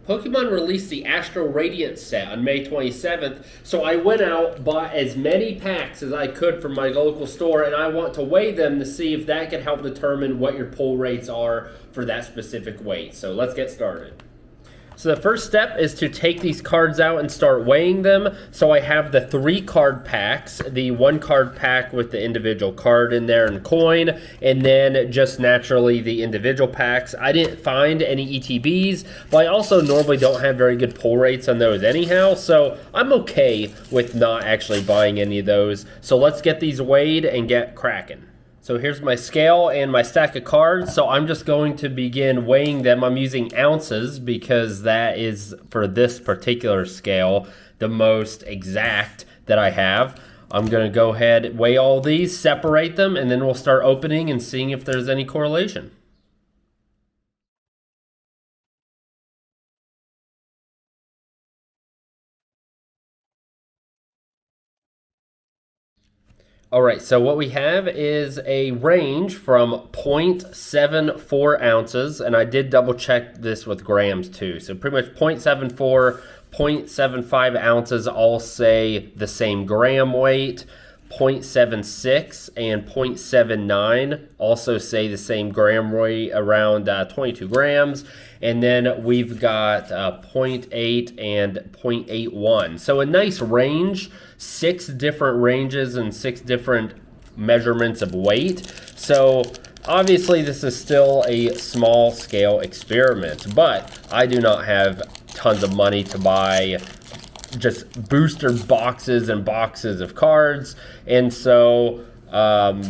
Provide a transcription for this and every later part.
Pokemon released the Astral Radiance set on May 27th, so I went out, bought as many packs as I could from my local store, and I want to weigh them to see if that can help determine what your pull rates are for that specific weight. So let's get started. So the first step is to take these cards out and start weighing them. So I have the 3 card packs, the 1 card pack with the individual card in there and coin, and then just naturally the individual packs. I didn't find any ETBs, but I also normally don't have very good pull rates on those anyhow, so I'm okay with not actually buying any of those. So let's get these weighed and get cracking. So here's my scale and my stack of cards. So I'm just going to begin weighing them. I'm using ounces because that is, for this particular scale, the most exact that I have. I'm going to go ahead, weigh all these, separate them, and then we'll start opening and seeing if there's any correlation. All right, so what we have is a range from 0.74 ounces, and I did double check this with grams too. So pretty much 0.74, 0.75 ounces all say the same gram weight. 0.76 and 0.79 also say the same gram weight, around 22 grams. And then we've got 0.8 and 0.81. So a nice range, 6 different ranges and 6 different measurements of weight. So obviously this is still a small scale experiment, but I do not have tons of money to buy just booster boxes and boxes of cards, and so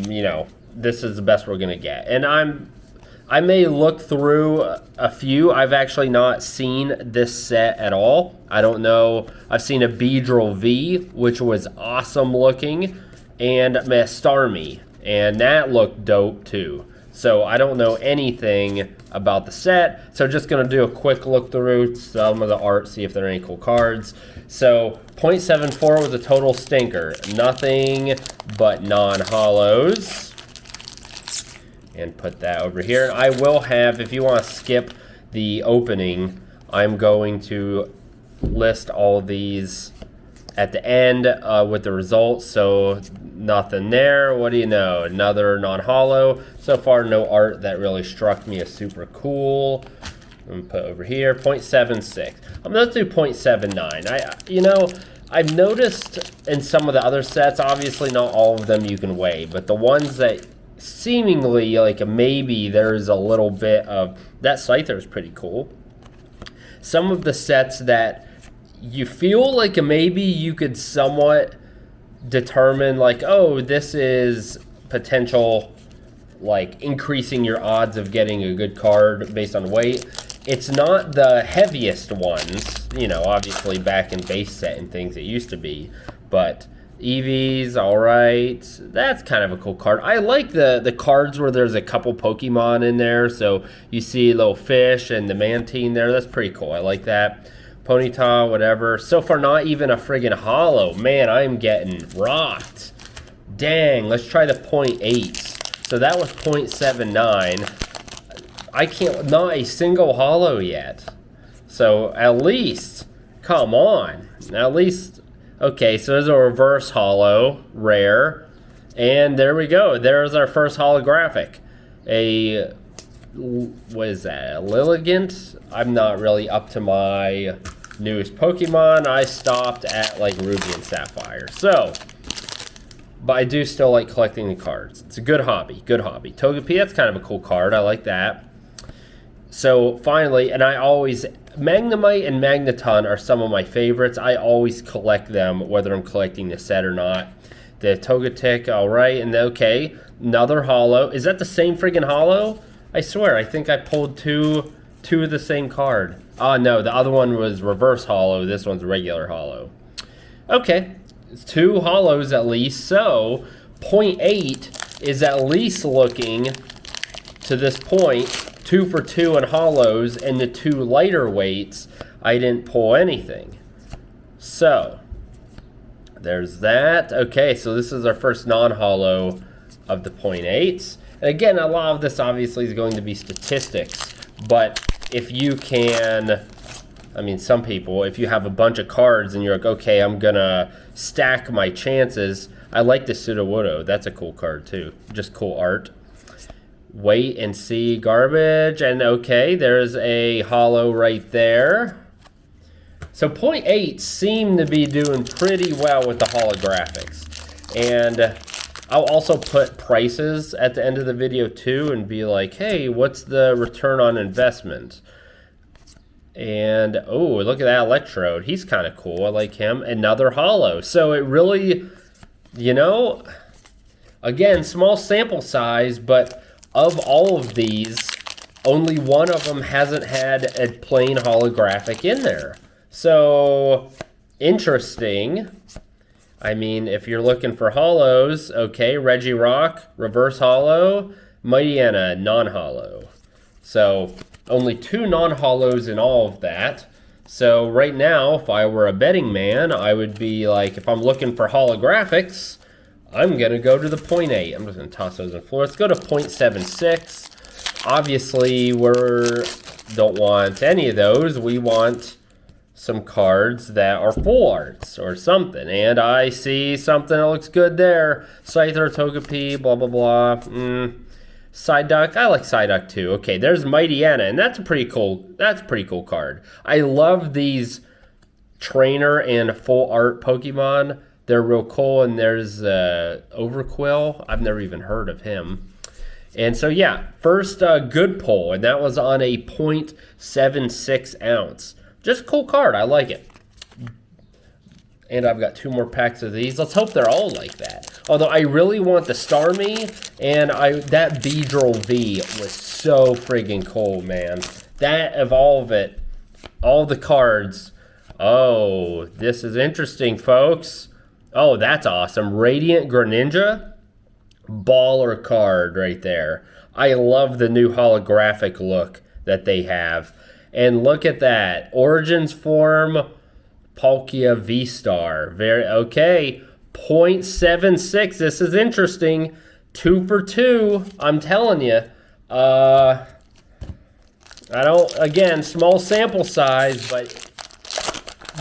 you know, this is the best we're gonna get. And I may look through a few. I've actually not seen this set at all. I don't know. I've seen a Beedrill V, which was awesome looking, and a Starmie, and that looked dope too. So I don't know anything about the set, so just gonna do a quick look through some of the art, see if there are any cool cards. So 0.74 was a total stinker, nothing but non-hollows. And put that over here. I will have, if you want to skip the opening, I'm going to list all these at the end with the results. So nothing there. What do you know? Another non-hollow. So far, no art that really struck me as super cool. I'm gonna put over here 0.76. I'm gonna do 0.79. You know, I've noticed in some of the other sets, obviously not all of them you can weigh, but the ones that seemingly like maybe there's a little bit of that. Scyther is pretty cool. Some of the sets that you feel like maybe you could somewhat determine like, oh, this is potential like increasing your odds of getting a good card based on weight. It's not the heaviest ones, you know, obviously back in base set and things it used to be, but Eevee's all right. That's kind of a cool card. I like the cards where there's a couple Pokemon in there. So you see a little fish and the Mantine there. That's pretty cool. I like that. Ponyta, whatever. So far, not even a friggin' hollow. Man, I'm getting rocked. Dang, let's try the 0.8. So that was 0.79. I can't, not a single hollow yet. So at least, come on. At least... Okay, so there's a reverse holo, rare, and there we go. There's our first holographic. What is that, a Lilligant? I'm not really up to my newest Pokemon. I stopped at like Ruby and Sapphire. So, but I do still like collecting the cards. It's a good hobby, good hobby. Togepi, that's kind of a cool card. I like that. So finally, and I always... Magnemite and Magneton are some of my favorites. I always collect them, whether I'm collecting the set or not. The Togetic, all right, and okay, another holo. Is that the same friggin' holo? I swear, I think I pulled two of the same card. Oh, no, the other one was reverse holo. This one's regular holo. Okay, it's 2 holos at least, so 0.8 is at least looking, to this point, 2 for 2 in holos, and the 2 lighter weights, I didn't pull anything. So, there's that. Okay, so this is our first non-holo of the 0.8s. And again, a lot of this obviously is going to be statistics, but if you can I mean, some people, if you have a bunch of cards and you're like, okay, I'm gonna stack my chances. I like the Sudowoodo. That's a cool card too. Just cool art. Wait and see garbage. And okay, there's a holo right there. So 0.8 seem to be doing pretty well with the holographics. And I'll also put prices at the end of the video too and be like, hey, what's the return on investment? And, oh, look at that Electrode. He's kind of cool. I like him. Another holo. So it really, you know, again, small sample size, but of all of these, only one of them hasn't had a plain holographic in there. So, interesting. I mean, if you're looking for holos, okay, Regirock, reverse holo, Mightyena, non-holo. So, only 2 non-holos in all of that. So, right now, if I were a betting man, I would be like, if I'm looking for holographics, I'm going to go to the 0.8. I'm just going to toss those on the floor. Let's go to 0.76. Obviously, we don't want any of those. We want some cards that are full arts or something. And I see something that looks good there. Scyther, Togepi, blah, blah, blah. Psyduck, I like Psyduck too. Okay, there's Mightyena, and that's a pretty cool card. I love these trainer and full art Pokemon. They're real cool. And there's Overquill. I've never even heard of him. And so yeah, first good pull, and that was on a 0.76 ounce. Just a cool card. I like it. And I've got 2 more packs of these. Let's hope they're all like that. Although I really want the Starmie, and that Beedrill V was so friggin' cool, man. That, of all of it, all the cards. Oh, this is interesting, folks. Oh, that's awesome. Radiant Greninja. Baller card right there. I love the new holographic look that they have. And look at that. Origins form, Palkia V-Star. Very okay. 0.76. This is interesting. 2 for 2. I'm telling you. I don't, again, small sample size, but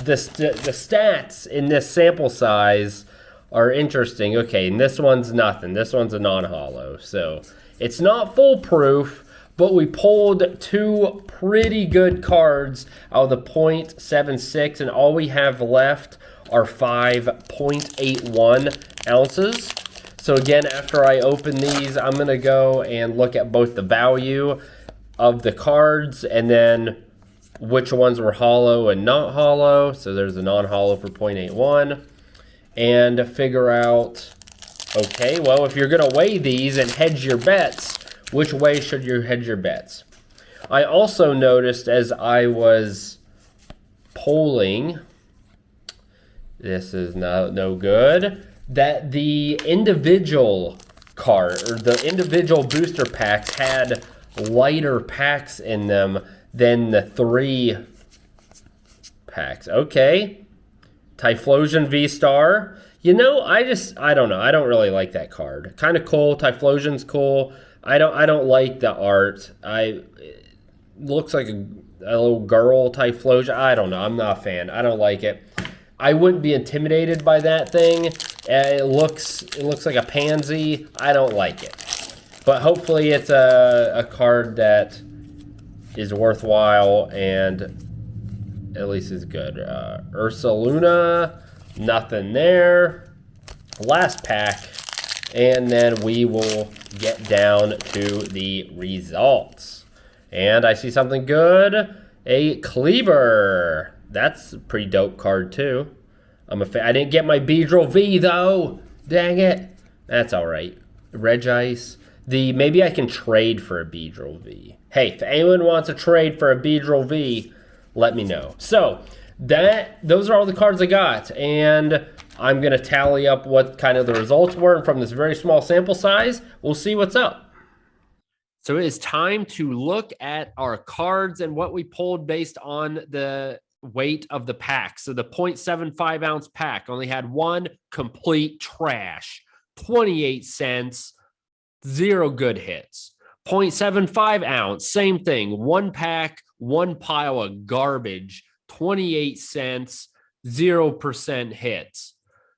the stats in this sample size are interesting. Okay, and this one's nothing. This one's a non-holo. So it's not foolproof. But we pulled 2 pretty good cards out of the 0.76, and all we have left are 5.81 ounces. So again, after I open these, I'm going to go and look at both the value of the cards and then which ones were holo and not holo. So there's a non-holo for 0.81. And figure out, okay, well, if you're going to weigh these and hedge your bets, which way should you hedge your bets? I also noticed as I was polling, this is no good, that the individual card or the individual booster packs had lighter packs in them than the 3 packs. Okay. Typhlosion V-Star. You know, I don't know. I don't really like that card. Kind of cool. Typhlosion's cool. I don't like the art. It looks like a little girl Typhlosion. I don't know. I'm not a fan. I don't like it. I wouldn't be intimidated by that thing. It looks like a pansy. I don't like it. But hopefully it's a card that is worthwhile and at least is good. Ursaluna, nothing there. Last pack. And then we will get down to the results. And I see something good. A Cleaver. That's a pretty dope card too. I didn't get my Beedrill V though. Dang it. That's all right. Regice. Maybe I can trade for a Beedrill V. Hey, if anyone wants to trade for a Beedrill V, let me know. So those are all the cards I got, and I'm going to tally up what kind of the results were. And from this very small sample size, we'll see what's up. So it is time to look at our cards and what we pulled based on the weight of the pack. So the 0.75 ounce pack only had 1 complete trash, 28 cents, 0 good hits. 0.75 ounce, same thing, 1 pack, 1 pile of garbage, 28 cents, 0% hits.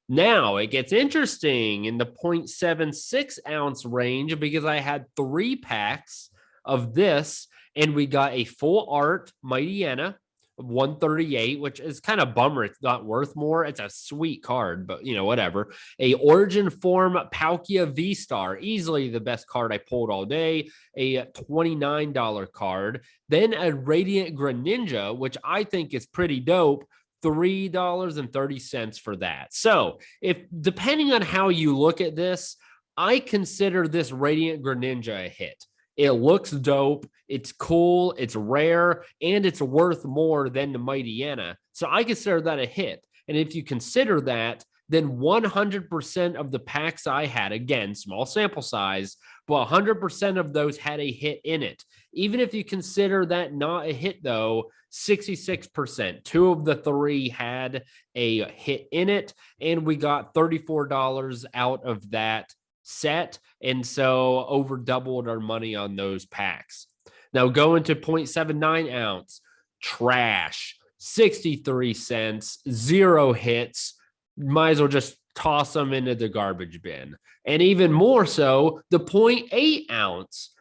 Now it gets interesting in the 0.76 ounce range because I had 3 packs of this and we got a full art Mightyena 138, which is kind of bummer. It's not worth more. It's a sweet card, but whatever. A Origin Form Palkia V-Star, easily the best card I pulled all day. A $29 card. Then a Radiant Greninja, which I think is pretty dope. $3.30 for that. So if depending on how you look at this, I consider this Radiant Greninja a hit. It looks dope. It's cool. It's rare, and it's worth more than the Mightyena. So I consider that a hit. And if you consider that, then 100% of the packs I had, again, small sample size, but 100% of those had a hit in it. Even if you consider that not a hit, though, 66%. 2 of the 3 had a hit in it, and we got $34 out of that set, and so over doubled our money on those packs. Now going to 0.79 ounce, trash, 63 cents, 0 hits. Might as well just toss them into the garbage bin. And even more so, the 0.8 ounce,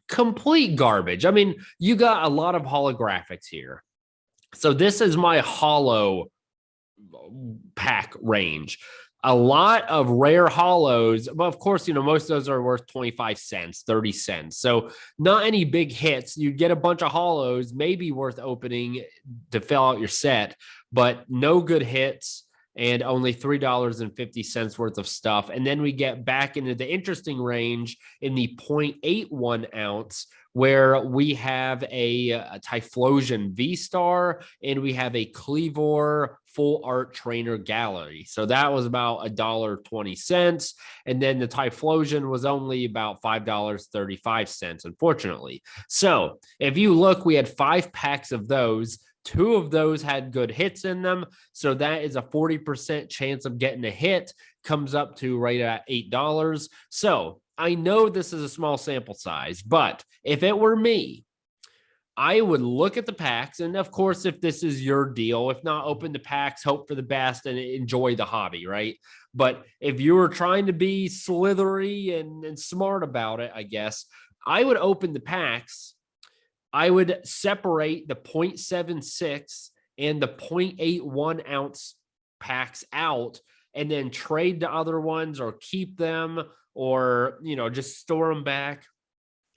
complete garbage. I mean, you got a lot of holographics here. So this is my holo pack range. A lot of rare holos, but of course, most of those are worth 25 cents, 30 cents. So not any big hits. You get a bunch of holos, maybe worth opening to fill out your set, but no good hits and only $3.50 worth of stuff. And then we get back into the interesting range in the 0.81 ounce, where we have a Typhlosion V-Star and we have a Cleavor Full Art Trainer Gallery. So that was about $1.20. And then the Typhlosion was only about $5.35, unfortunately. So if you look, we had 5 packs of those. 2 of those had good hits in them. So that is a 40% chance of getting a hit, comes up to right at $8. So I know this is a small sample size, but if it were me, I would look at the packs. And of course, if this is your deal, if not, open the packs, hope for the best, and enjoy the hobby, right? But if you were trying to be slithery and smart about it, I guess, I would open the packs. I would separate the 0.76 and the 0.81 ounce packs out and then trade the other ones or keep them or, just store them back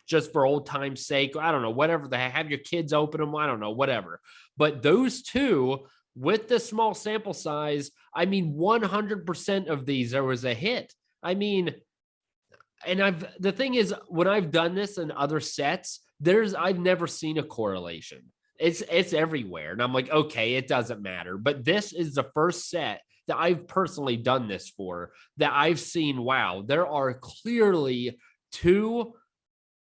just for old time's sake. I don't know, whatever. Have your kids open them. I don't know, whatever. But those 2 with the small sample size, 100% of these, there was a hit. And the thing is, when I've done this in other sets, I've never seen a correlation. It's everywhere. And I'm like, okay, it doesn't matter. But this is the first set that I've personally done this for that I've seen, wow, there are clearly 2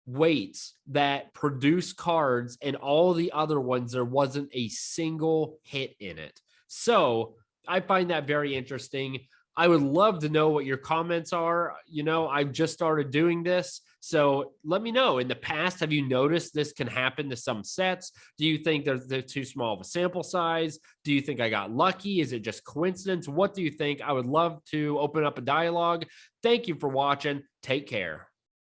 weights that produce cards, and all the other ones, there wasn't a single hit in it. So I find that very interesting. I would love to know what your comments are. I've just started doing this. So let me know. In the past, have you noticed this can happen to some sets? Do you think they're too small of a sample size? Do you think I got lucky? Is it just coincidence? What do you think? I would love to open up a dialogue. Thank you for watching. Take care.